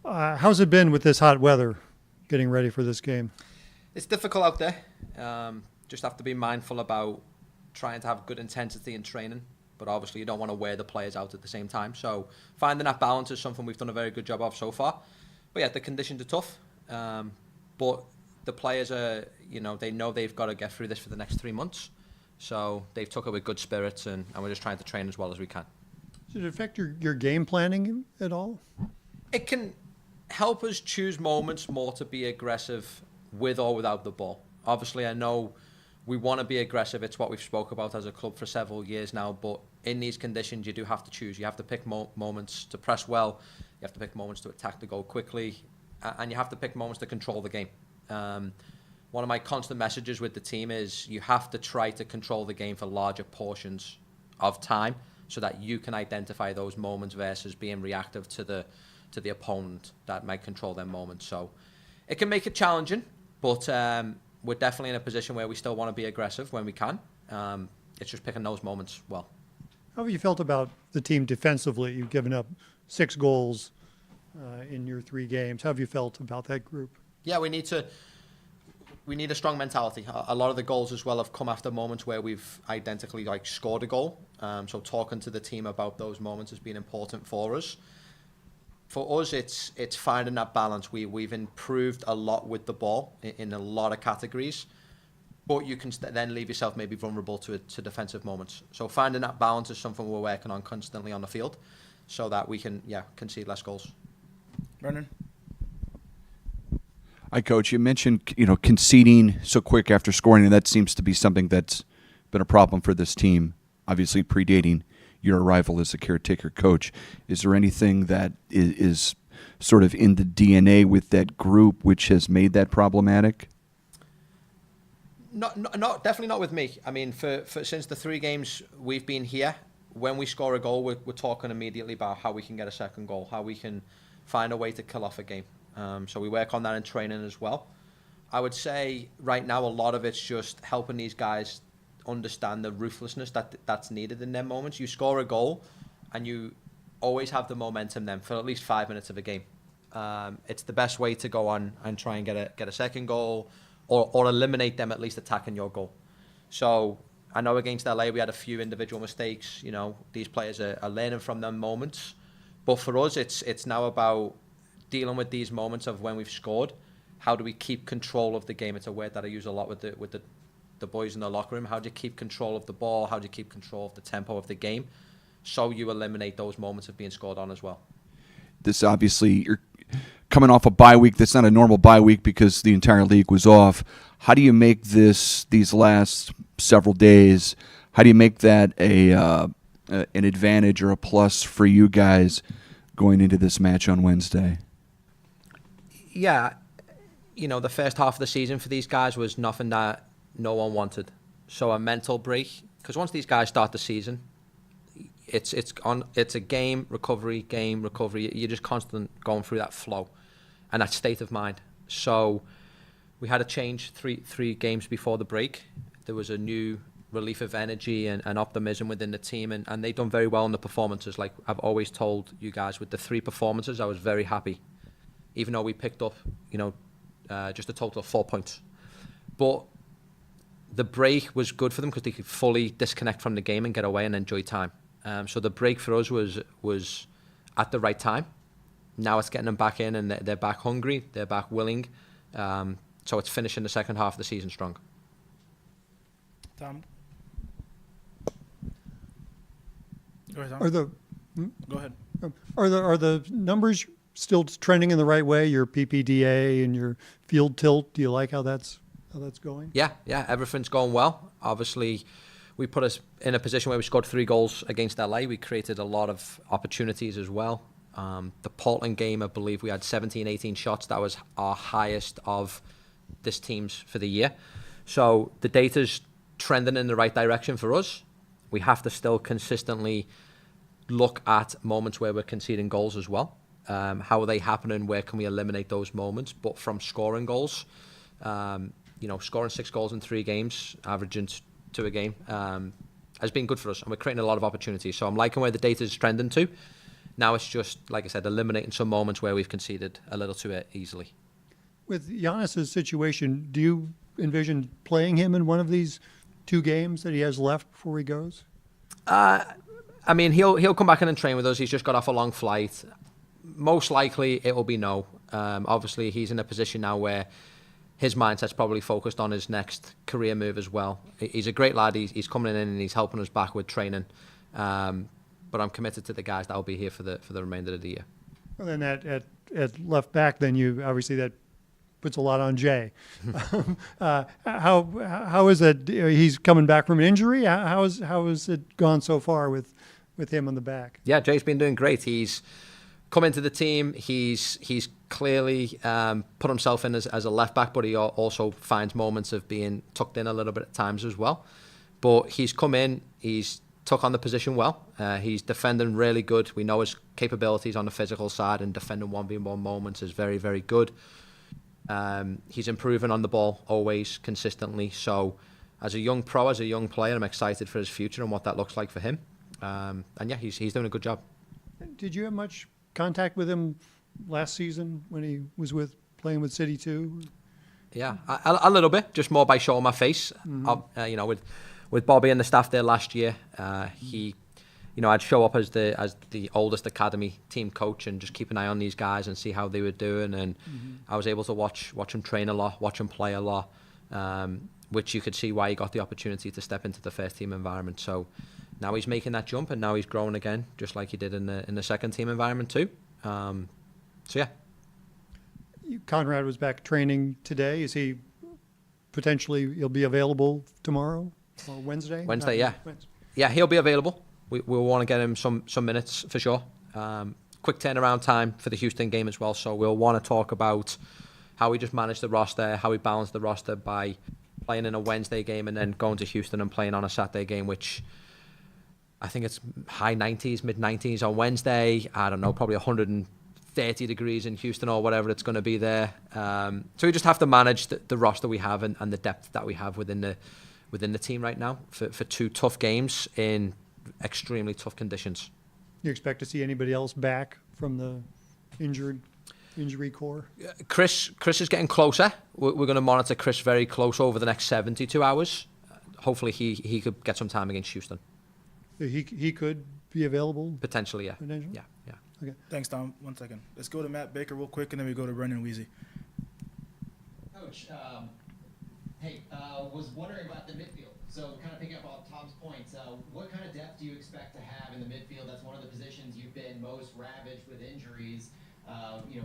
How's it been with this hot weather, getting ready for this game? It's difficult out there. Just have to be mindful about trying to have good intensity in training, but obviously you don't want to wear the players out at the same time. So finding that balance is something we've done a very good job of so far. But yeah, the conditions are tough. But the players are, they know they've got to get through this for the next 3 months. So they've took it with good spirits, and we're just trying to train as well as we can. Does it affect your game planning at all? It can help us choose moments more to be aggressive with or without the ball. Obviously, I know we want to be aggressive. It's what we've spoke about as a club for several years now. But in these conditions, you do have to choose. You have to pick moments to press well. You have to pick moments to attack the goal quickly. And you have to pick moments to control the game. One of my constant messages with the team is you have to try to control the game for larger portions of time so that you can identify those moments versus being reactive to the opponent that might control their moments. So it can make it challenging, but we're definitely in a position where we still want to be aggressive when we can. It's just picking those moments well. How have you felt about the team defensively? You've given up 6 goals in your 3 games. How have you felt about that group? Yeah, we need a strong mentality. A lot of the goals as well have come after moments where we've identically scored a goal. So talking to the team about those moments has been important for us. For us, it's finding that balance. We've improved a lot with the ball in a lot of categories, but you can then leave yourself maybe vulnerable to defensive moments. So finding that balance is something we're working on constantly on the field, so that we can concede less goals. Brendan? Hi, Coach. You mentioned conceding so quick after scoring, and that seems to be something that's been a problem for this team, obviously predating your arrival as a caretaker coach. Is there anything that is sort of in the DNA with that group which has made that problematic? Not definitely not with me. I mean, for since the 3 games we've been here, when we score a goal, we're talking immediately about how we can get a second goal, how we can find a way to kill off a game. So we work on that in training as well. I would say right now a lot of it's just helping these guys understand the ruthlessness that's needed in them moments. You score a goal and you always have the momentum then for at least 5 minutes of a game. It's the best way to go on and try and get a second goal or eliminate them at least attacking your goal. So I know against LA we had a few individual mistakes. These players are learning from them moments. But for us, it's now about dealing with these moments of when we've scored. How do we keep control of the game? It's a word that I use a lot with the boys in the locker room. How do you keep control of the ball? How do you keep control of the tempo of the game? So you eliminate those moments of being scored on as well. This obviously, you're coming off a bye week. That's not a normal bye week because the entire league was off. How do you make these last several days, how do you make that an advantage or a plus for you guys going into this match on Wednesday? Yeah, the first half of the season for these guys was nothing that no one wanted. So a mental break, because once these guys start the season, it's a game recovery. You're just constant going through that flow and that state of mind. So we had a change three games before the break. There was a new relief of energy and optimism within the team, and they've done very well in the performances. Like I've always told you guys, with the 3 performances, I was very happy, even though we picked up, just a total of 4 points. But the break was good for them because they could fully disconnect from the game and get away and enjoy time. So the break for us was at the right time. Now it's getting them back in, and they're back hungry, they're back willing. So it's finishing the second half of the season strong. Tom? Go ahead, Tom. Go ahead. Are the numbers still trending in the right way? Your PPDA and your field tilt. Do you like how that's going? Yeah, everything's going well. Obviously, we put us in a position where we scored 3 goals against LA. We created a lot of opportunities as well. The Portland game, I believe we had 17, 18 shots. That was our highest of this team's for the year. So the data's trending in the right direction for us. We have to still consistently look at moments where we're conceding goals as well. How are they happening? Where can we eliminate those moments? But from scoring goals, scoring 6 goals in 3 games, averaging 2 a game, has been good for us, and we're creating a lot of opportunities. So I'm liking where the data is trending to. Now it's just, like I said, eliminating some moments where we've conceded a little too easily. With Giannis's situation, do you envision playing him in one of these 2 games that he has left before he goes? I mean, he'll come back in and train with us. He's just got off a long flight. Most likely, it will be no. Obviously, he's in a position now where his mindset's probably focused on his next career move as well. He's a great lad. He's coming in and he's helping us back with training. But I'm committed to the guys that will be here for the remainder of the year. Well, then at left back, then you obviously that puts a lot on Jay. How is it? He's coming back from an injury. How has it gone so far with him on the back? Yeah, Jay's been doing great. He's come into the team. He's clearly put himself in as a left back, but he also finds moments of being tucked in a little bit at times as well. But he's come in. He's took on the position well. He's defending really good. We know his capabilities on the physical side, and defending 1v1 moments is very, very good. He's improving on the ball always, consistently. So as a young pro, as a young player, I'm excited for his future and what that looks like for him. And yeah, he's doing a good job. Did you have much contact with him last season when he was playing with City 2? Yeah, a little bit, just more by showing my face. Mm-hmm. With Bobby and the staff there last year, I'd show up as the oldest academy team coach and just keep an eye on these guys and see how they were doing. And I was able to watch them train a lot, watch them play a lot, which you could see why he got the opportunity to step into the first team environment. So now he's making that jump, and now he's growing again, just like he did in the second team environment too. So yeah. Conrad was back training today. Is he he'll be available tomorrow or Wednesday? Wednesday, yeah. Yeah, he'll be available. We'll want to get him some minutes for sure. Quick turnaround time for the Houston game as well. So we'll want to talk about how we just managed the roster, how we balanced the roster by playing in a Wednesday game and then going to Houston and playing on a Saturday game, which I think it's high 90s, mid 90s on Wednesday. I don't know, probably 130 degrees in Houston or whatever it's going to be there. So we just have to manage the roster we have and the depth that we have within the team right now for 2 tough games in extremely tough conditions. You expect to see anybody else back from the injury core? Chris is getting closer. We're going to monitor Chris very close over the next 72 hours. Hopefully he could get some time against Houston. He could be available? Potentially, yeah. Potentially? Yeah. Okay. Thanks, Tom. 1 second. Let's go to Matt Baker real quick, and then we go to Brendan Weezy. Coach, was wondering about the midfield. So kind of picking up on Tom's points, what kind of depth do you expect to have in the midfield? That's one of the positions you've been most ravaged with injuries.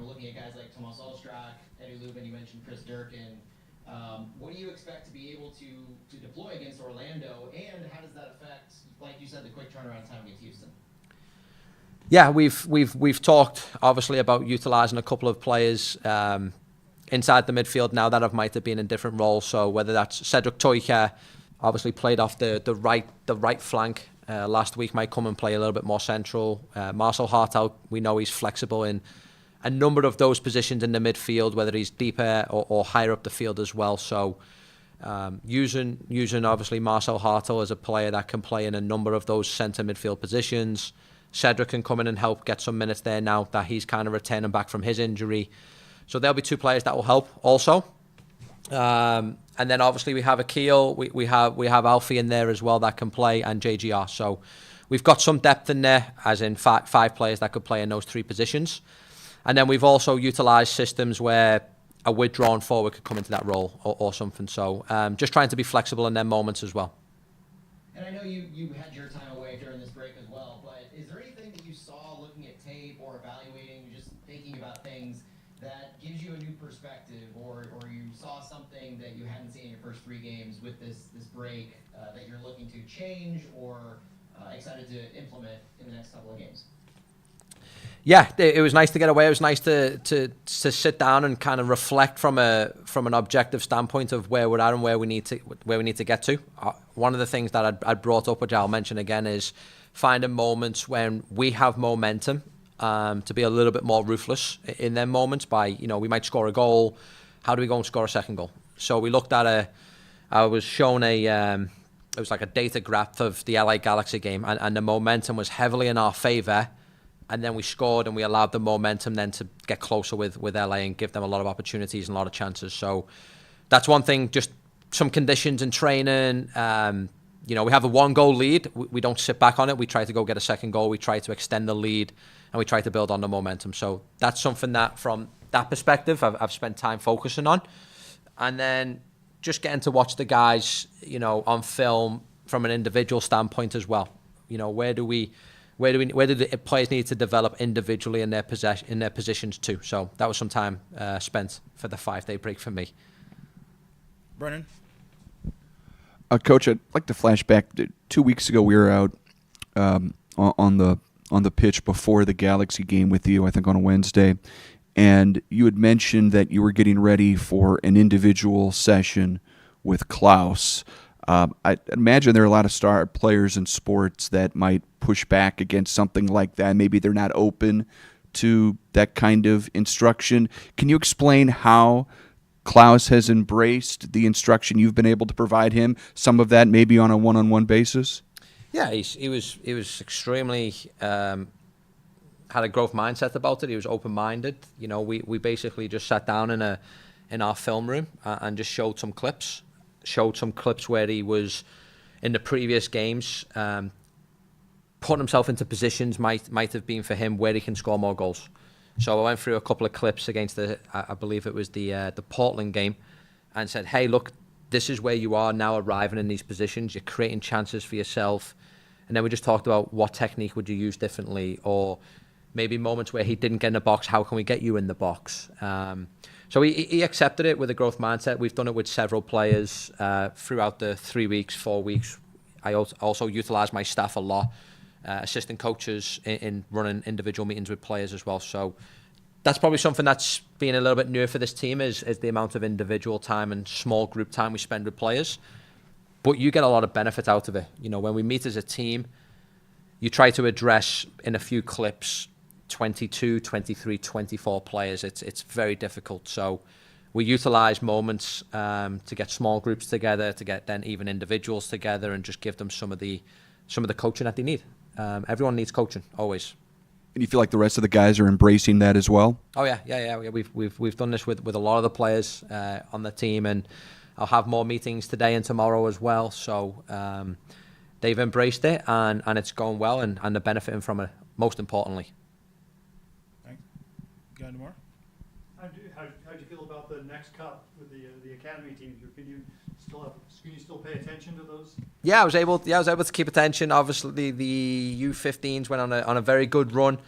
Looking at guys like Tomas Olstrak, Eddie Lubin, you mentioned Chris Durkin. What do you expect to be able to deploy against Orlando, and how does that affect, like you said, the quick turnaround time against Houston? Yeah, we've talked obviously about utilising a couple of players inside the midfield now that might have been in different roles. So whether that's Cedric Toica, obviously played off the right flank last week, might come and play a little bit more central. Marcel Hartel, we know he's flexible in a number of those positions in the midfield, whether he's deeper or higher up the field as well. So using obviously Marcel Hartel as a player that can play in a number of those centre midfield positions. Cedric can come in and help get some minutes there now that he's kind of returning back from his injury. So there'll be 2 players that will help also. And then obviously we have Akil, we have Alfie in there as well that can play, and JGR. So we've got some depth in there, as in 5 players that could play in those 3 positions. And then we've also utilised systems where a withdrawn forward could come into that role or something. So just trying to be flexible in their moments as well. And I know you had your time away during this break as well, but is there anything that you saw looking at tape or evaluating, just thinking about things that gives you a new perspective, or you saw something that you hadn't seen in your first 3 games with this break that you're looking to change or excited to implement in the next couple of games? Yeah, it was nice to get away. It was nice to sit down and kind of reflect from an objective standpoint of where we're at and where we need to get to. One of the things that I'd brought up, which I'll mention again, is finding moments when we have momentum to be a little bit more ruthless in them moments. By we might score a goal. How do we go and score a second goal? So we looked at I was shown it was like a data graph of the LA Galaxy game, and the momentum was heavily in our favour and then we scored and we allowed the momentum then to get closer with LA and give them a lot of opportunities and a lot of chances. So that's one thing, just some conditions in training. We have a 1-goal lead. We don't sit back on it. We try to go get a second goal. We try to extend the lead and we try to build on the momentum. So that's something that from that perspective, I've spent time focusing on. And then just getting to watch the guys, on film from an individual standpoint as well. Where do the players need to develop individually in their positions too? So that was some time spent for the 5-day break for me. Brennan? Coach, I'd like to flash back. 2 weeks ago, we were out on the pitch before the Galaxy game with you, I think on a Wednesday, and you had mentioned that you were getting ready for an individual session with Klaus. I imagine there are a lot of star players in sports that might push back against something like that. Maybe they're not open to that kind of instruction. Can you explain how Klaus has embraced the instruction you've been able to provide him? Some of that maybe on a one-on-one basis? Yeah, he was extremely had a growth mindset about it. He was open-minded. We basically just sat down in our film room and just showed some clips where he was in the previous games, putting himself into positions might have been for him where he can score more goals. So I went through a couple of clips against I believe it was the Portland game, and said, hey, look, this is where you are now arriving in these positions. You're creating chances for yourself. And then we just talked about what technique would you use differently, or maybe moments where he didn't get in the box, how can we get you in the box? So he accepted it with a growth mindset. We've done it with several players throughout the 3 weeks, 4 weeks. I also utilize my staff a lot, assistant coaches in running individual meetings with players as well. So that's probably something that's been a little bit newer for this team is the amount of individual time and small group time we spend with players. But you get a lot of benefit out of it. When we meet as a team, you try to address in a few clips 22, 23, 24 players. It's very difficult. So we utilize moments to get small groups together, to get then even individuals together, and just give them some of the coaching that they need. Everyone needs coaching, always. And you feel like the rest of the guys are embracing that as well? Oh yeah. We've done this with a lot of the players on the team, and I'll have more meetings today and tomorrow as well. So they've embraced it, and it's going well, and they're benefiting from it, most importantly. Thanks. Got any more? How do you feel about the next cup with the academy teams? Can you still pay attention to those? Yeah, I was able to keep attention. Obviously, the U15s went on a very good run.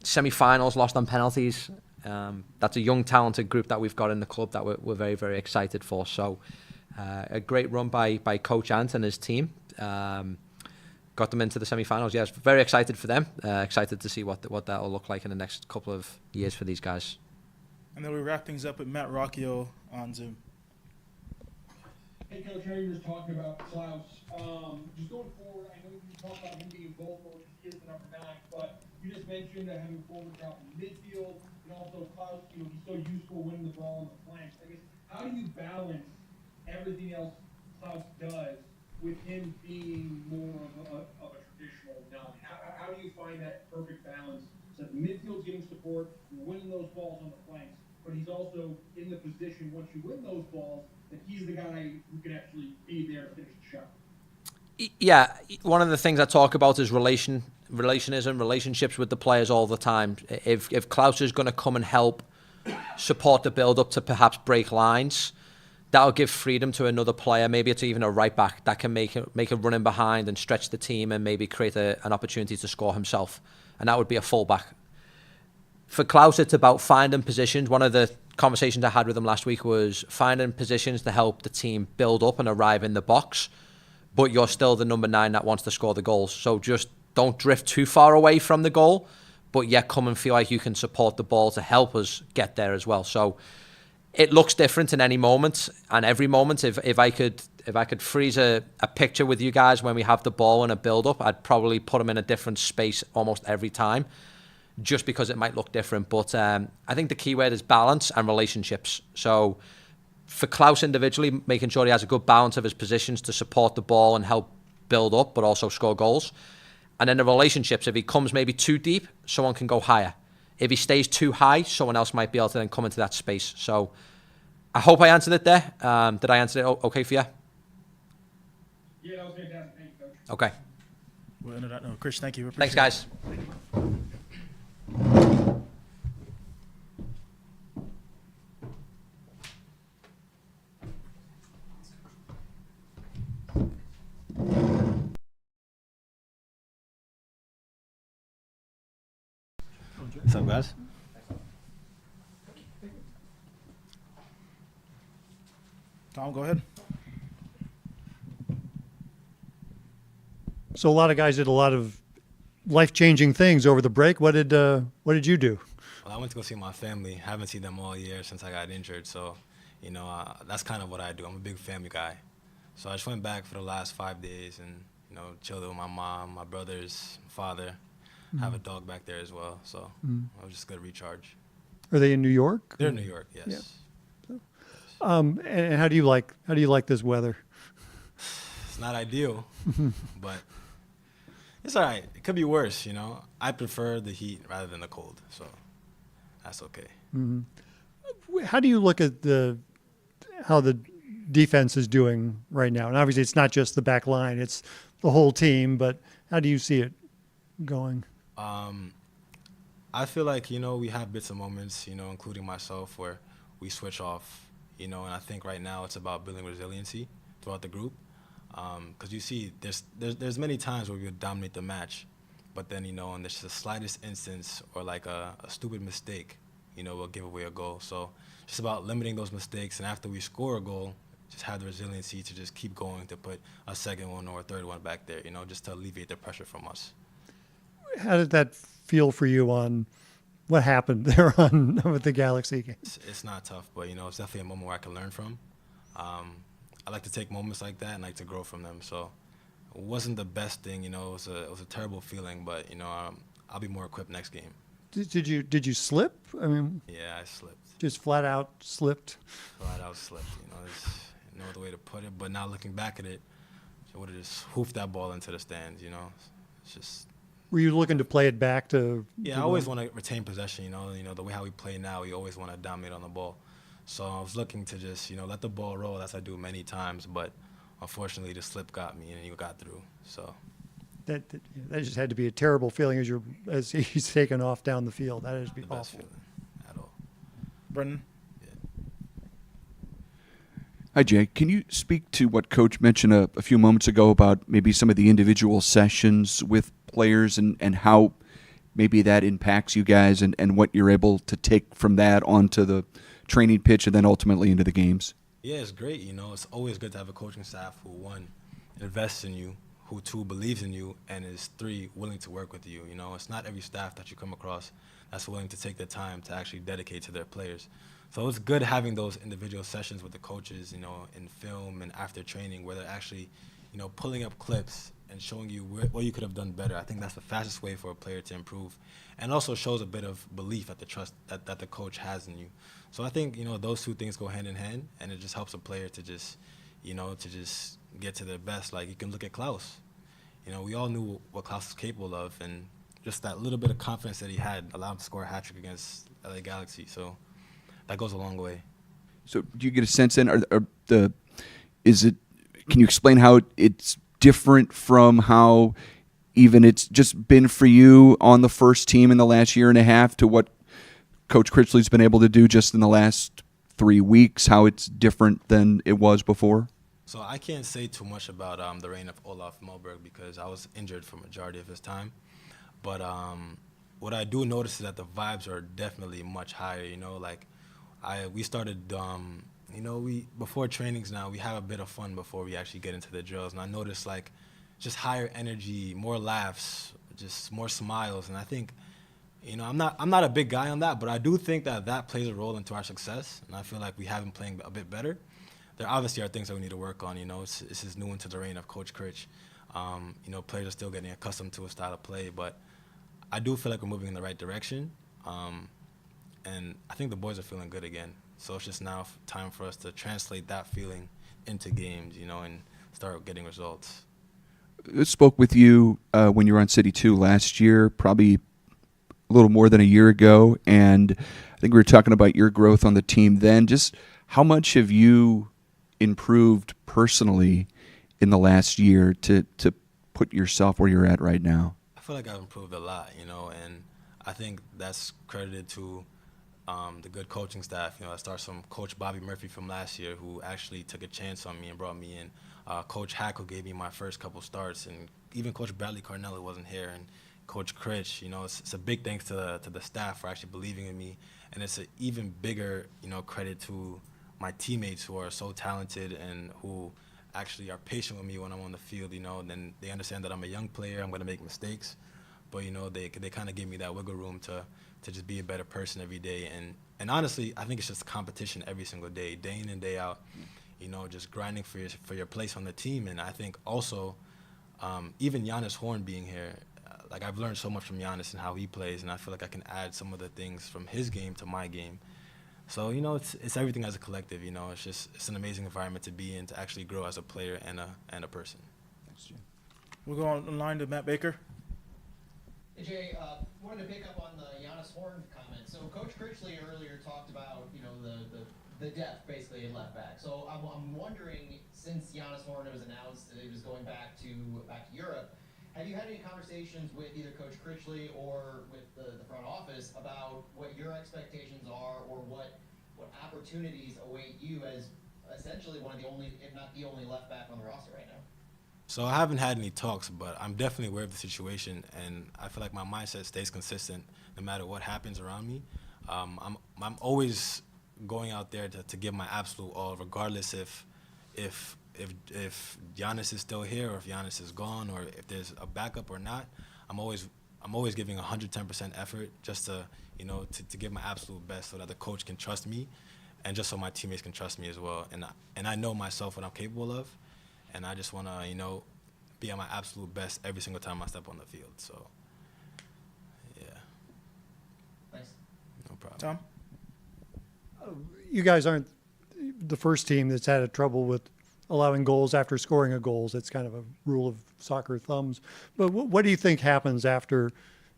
Semi-finals, lost on penalties. That's a young, talented group that we've got in the club that we're very, very excited for. So, a great run by Coach Ant and his team. Got them into the semi-finals. Yeah, very excited for them. Excited to see what that will look like in the next couple of years for these guys. And then we wrap things up with Matt Rocchio on Zoom. Hey, Coach, how you were just talking about Klaus. Just going forward, I know you talked about him being both modes. He is the number 9, but you just mentioned that having forward drop in midfield, and also Klaus, he's so useful winning the ball on the flanks. I guess, how do you balance everything else Klaus does with him being more of a traditional 9? How do you find that perfect balance so that the midfield's getting support, you're winning those balls on the flanks, but he's also in the position once you win those balls that he's the guy who can actually be there to finish the shot? Yeah, one of the things I talk about is relationships with the players all the time. If Klaus is going to come and help support the build-up to perhaps break lines, that'll give freedom to another player. Maybe it's even a right back that can make a run in behind and stretch the team and maybe create an opportunity to score himself. And that would be a fullback. For Klaus, it's about finding positions. One of the conversations I had with him last week was finding positions to help the team build up and arrive in the box, but you're still the number 9 that wants to score the goals. So just don't drift too far away from the goal, but yet come and feel like you can support the ball to help us get there as well. So it looks different in any moment and every moment. If I could freeze a picture with you guys when we have the ball in a build-up, I'd probably put him in a different space almost every time, just because it might look different. But I think the key word is balance and relationships. So for Klaus individually, making sure he has a good balance of his positions to support the ball and help build up, but also score goals. And then the relationships, if he comes maybe too deep, someone can go higher. If he stays too high, someone else might be able to then come into that space. So I hope I answered it there. Did I answer it okay for you? Yeah, that was fantastic. Thank you, Coach. Okay. We'll end it at no. Chris, thank you. Thanks, Appreciate it. guys. What's up, guys? Tom, go ahead. So a lot of guys did a lot of life-changing things over the break. What did you do? Well, I went to go see my family. Haven't seen them all year since I got injured. So, that's kind of what I do. I'm a big family guy. So I just went back for the last 5 days and, chilled with my mom, my brothers, father. Have a dog back there as well. So I was just good recharge. Are they in New York? They're in New York, yes. Yeah. And how do you like this weather? It's not ideal, but it's all right. It could be worse, I prefer the heat rather than the cold, so that's okay. How do you look at how the defense is doing right now? And obviously, it's not just the back line; it's the whole team. But how do you see it going? I feel like, we have bits of moments, including myself, where we switch off, and I think right now it's about building resiliency throughout the group. Because you see, there's many times where we would dominate the match, but then, and there's the slightest instance or like a stupid mistake, we'll give away a goal. So just about limiting those mistakes, and after we score a goal, just have the resiliency to just keep going to put a second one or a third one back there, just to alleviate the pressure from us. How did that feel for you on what happened there with the Galaxy game? It's not tough, but it's definitely a moment where I can learn from. I like to take moments like that and like to grow from them. So it wasn't the best thing, it was a terrible feeling, but I'll be more equipped next game. Did you slip? I mean, Yeah, I slipped. just flat out slipped. Flat out slipped. There's no other way to put it. But now looking back at it, I would have just hoofed that ball into the stands. It's just. Were you looking to play it back to? Yeah, I always want to retain possession. The way how we play now, we always want to dominate on the ball. So I was looking to just let the ball roll, as I do many times. But unfortunately, the slip got me, and you got through. So That just had to be a terrible feeling as he's taken off down the field. That is be the best awful. feeling at all. Brendan. Hi, Jay. Can you speak to what Coach mentioned a few moments ago about maybe some of the individual sessions with players and how maybe that impacts you guys and what you're able to take from that onto the training pitch and then ultimately into the games? Yeah, it's great. It's always good to have a coaching staff who, one, invests in you, who, two, believes in you, and is, three, willing to work with you. It's not every staff that you come across that's willing to take the time to actually dedicate to their players. So it's good having those individual sessions with the coaches, in film and after training, where they're actually, pulling up clips and showing you what you could have done better. I think that's the fastest way for a player to improve, and also shows a bit of belief at the trust that the coach has in you. So I think, those two things go hand in hand, and it just helps a player to just, to just get to their best. Like, you can look at Klaus. We all knew what Klaus was capable of, and just that little bit of confidence that he had allowed him to score a hat-trick against LA Galaxy. So that goes a long way. So do you get a sense then, can you explain how it's different from how even it's just been for you on the first team in the last year and a half to what Coach Critchley's been able to do just in the last 3 weeks, how it's different than it was before? So I can't say too much about the reign of Olaf Melberg because I was injured for majority of his time. But what I do notice is that the vibes are definitely much higher. We started, before trainings now, we have a bit of fun before we actually get into the drills. And I noticed, just higher energy, more laughs, just more smiles. And I think, I'm not a big guy on that, but I do think that plays a role into our success. And I feel like we have been playing a bit better. There obviously are things that we need to work on. This is new into the reign of Coach Critch. Players are still getting accustomed to a style of play, but I do feel like we're moving in the right direction. And I think the boys are feeling good again. So it's just now time for us to translate that feeling into games, and start getting results. spoke with you when you were on City 2 last year, probably a little more than a year ago, and I think we were talking about your growth on the team then. Just how much have you improved personally in the last year to put yourself where you're at right now? I feel like I've improved a lot, and I think that's credited to the good coaching staff. It starts from Coach Bobby Murphy from last year, who actually took a chance on me and brought me in. Coach Hackle gave me my first couple starts, and even Coach Bradley Carnelli wasn't here, and Coach Critch. It's a big thanks to the staff for actually believing in me, and it's an even bigger credit to my teammates who are so talented and who actually are patient with me when I'm on the field. Then they understand that I'm a young player, I'm going to make mistakes, but they kind of give me that wiggle room to just be a better person every day. And honestly, I think it's just a competition every single day in and day out. Just grinding for your place on the team. And I think also, even Giannis Horn being here, like I've learned so much from Giannis and how he plays, and I feel like I can add some of the things from his game to my game. So it's everything as a collective. It's an amazing environment to be in, to actually grow as a player and a person. Thanks, Jim. We'll go on the line to Matt Baker. Hey, Jay, wanted to pick up on the Giannis Horn comment. So Coach Critchley earlier talked about, the depth basically in left back. So I'm wondering, since Giannis Horn was announced that he was going back to Europe, have you had any conversations with either Coach Critchley or with the front office about what your expectations are, or what opportunities await you as essentially one of the only, if not the only, left back on the roster right now? So I haven't had any talks, but I'm definitely aware of the situation, and I feel like my mindset stays consistent no matter what happens around me. I'm always going out there to give my absolute all, regardless if Giannis is still here or if Giannis is gone or if there's a backup or not. I'm always giving 110% effort just to give my absolute best so that the coach can trust me, and just so my teammates can trust me as well. And I know myself what I'm capable of, and I just want to be at my absolute best every single time I step on the field. So yeah. Thanks. No problem. Tom? You guys aren't the first team that's had a trouble with allowing goals after scoring a goal. It's kind of a rule of soccer thumbs. But what do you think happens after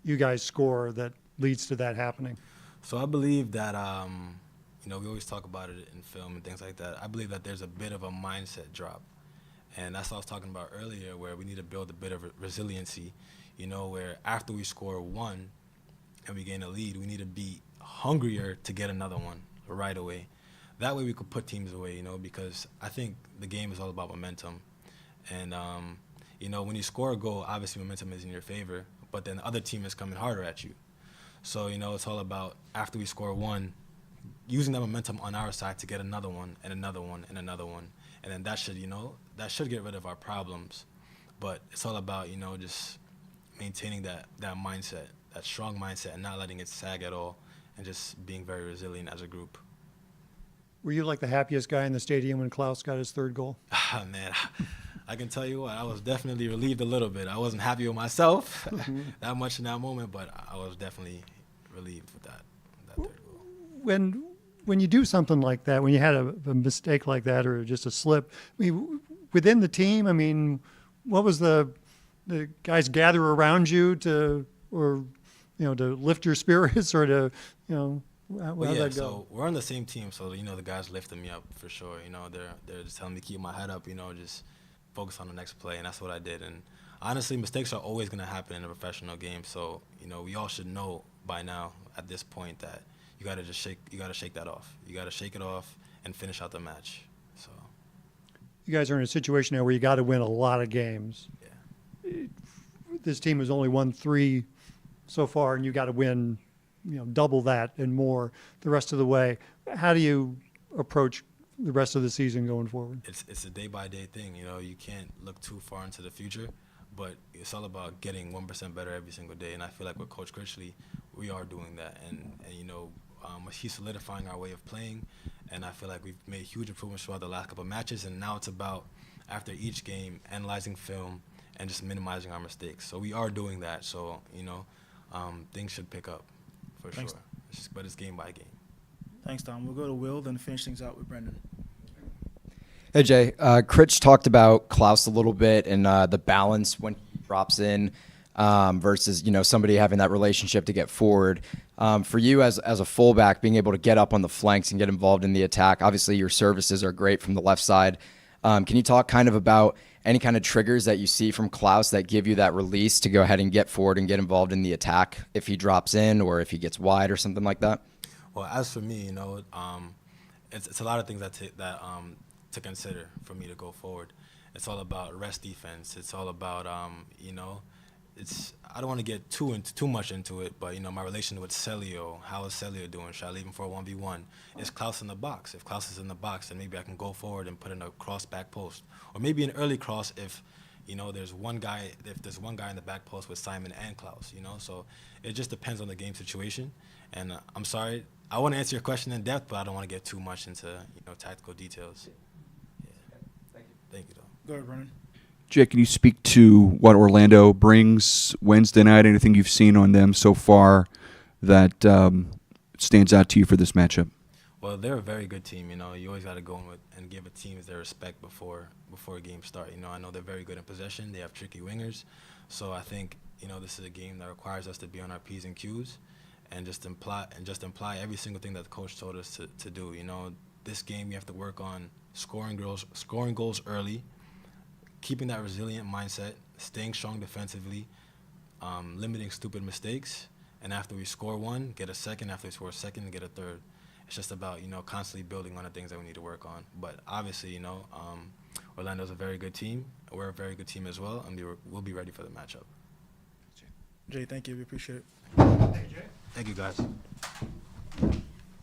you guys score that leads to that happening? So I believe that, we always talk about it in film and things like that. I believe that there's a bit of a mindset drop. And that's what I was talking about earlier, where we need to build a bit of resiliency, where after we score one and we gain a lead, we need to be hungrier to get another one right away. That way we could put teams away, because I think the game is all about momentum. And, when you score a goal, obviously momentum is in your favor, but then the other team is coming harder at you. So, it's all about, after we score one, using that momentum on our side to get another one and another one and another one. And then that should get rid of our problems. But it's all about, just maintaining that mindset, that strong mindset, and not letting it sag at all, and just being very resilient as a group. Were you like the happiest guy in the stadium when Klaus got his third goal? Man, I can tell you what, I was definitely relieved a little bit. I wasn't happy with myself that much in that moment, but I was definitely relieved with that third goal. When you do something like that, when you had a mistake like that or just a slip, within the team, what was the guys gather around you to lift your spirits or to, how'd that go? So we're on the same team, so the guys lifted me up for sure. They're just telling me to keep my head up, just focus on the next play, and that's what I did. And honestly, mistakes are always going to happen in a professional game, so we all should know by now at this point that you got to shake that off. You got to shake it off and finish out the match. So You guys are in a situation now where you got to win a lot of games. yeah. This team has only won 3 so far, and you got to win, double that and more the rest of the way. How do you approach the rest of the season going forward? It's a day-by-day thing. You can't look too far into the future, but it's all about getting 1% better every single day. And I feel like with Coach Critchley, we are doing that. And he's solidifying our way of playing. And I feel like we've made huge improvements throughout the last couple of matches. And now it's about, after each game, analyzing film and just minimizing our mistakes. So we are doing that. So, things should pick up for Thanks. sure. But it's game by game. Thanks, Tom. We'll go to Will, then finish things out with Brendan. Hey Jay, Critch talked about Klaus a little bit and the balance when he drops in versus somebody having that relationship to get forward. For you as a fullback, being able to get up on the flanks and get involved in the attack. Obviously, your services are great from the left side. Can you talk kind of about any kind of triggers that you see from Klaus that give you that release to go ahead and get forward and get involved in the attack if he drops in or if he gets wide or something like that? Well, as for me, it's a lot of things to consider for me to go forward. It's all about rest defense. It's all about I don't want to get too much into it, but my relation with Celio. How is Celio doing? Should I leave him for a 1v1? Is Klaus in the box? If Klaus is in the box, then maybe I can go forward and put in a cross back post, or maybe an early cross if there's one guy in the back post with Simon and Klaus. So it just depends on the game situation. And I'm sorry, I want to answer your question in depth, but I don't want to get too much into tactical details. Yeah. Thank you, though. Go ahead, Brennan. Jay, can you speak to what Orlando brings Wednesday night? Anything you've seen on them so far that stands out to you for this matchup? Well, they're a very good team. You always got to go in and give a team their respect before a game start. I know they're very good in possession. They have tricky wingers, so I think this is a game that requires us to be on our P's and Q's and just imply every single thing that the coach told us to do. This game we have to work on scoring goals early, keeping that resilient mindset, staying strong defensively, limiting stupid mistakes, and after we score one, get a second. After we score a second, get a third. It's just about constantly building on the things that we need to work on. But obviously, Orlando's a very good team. We're a very good team as well, and we'll be ready for the matchup. Jay, thank you. We appreciate it. Thank you, guys.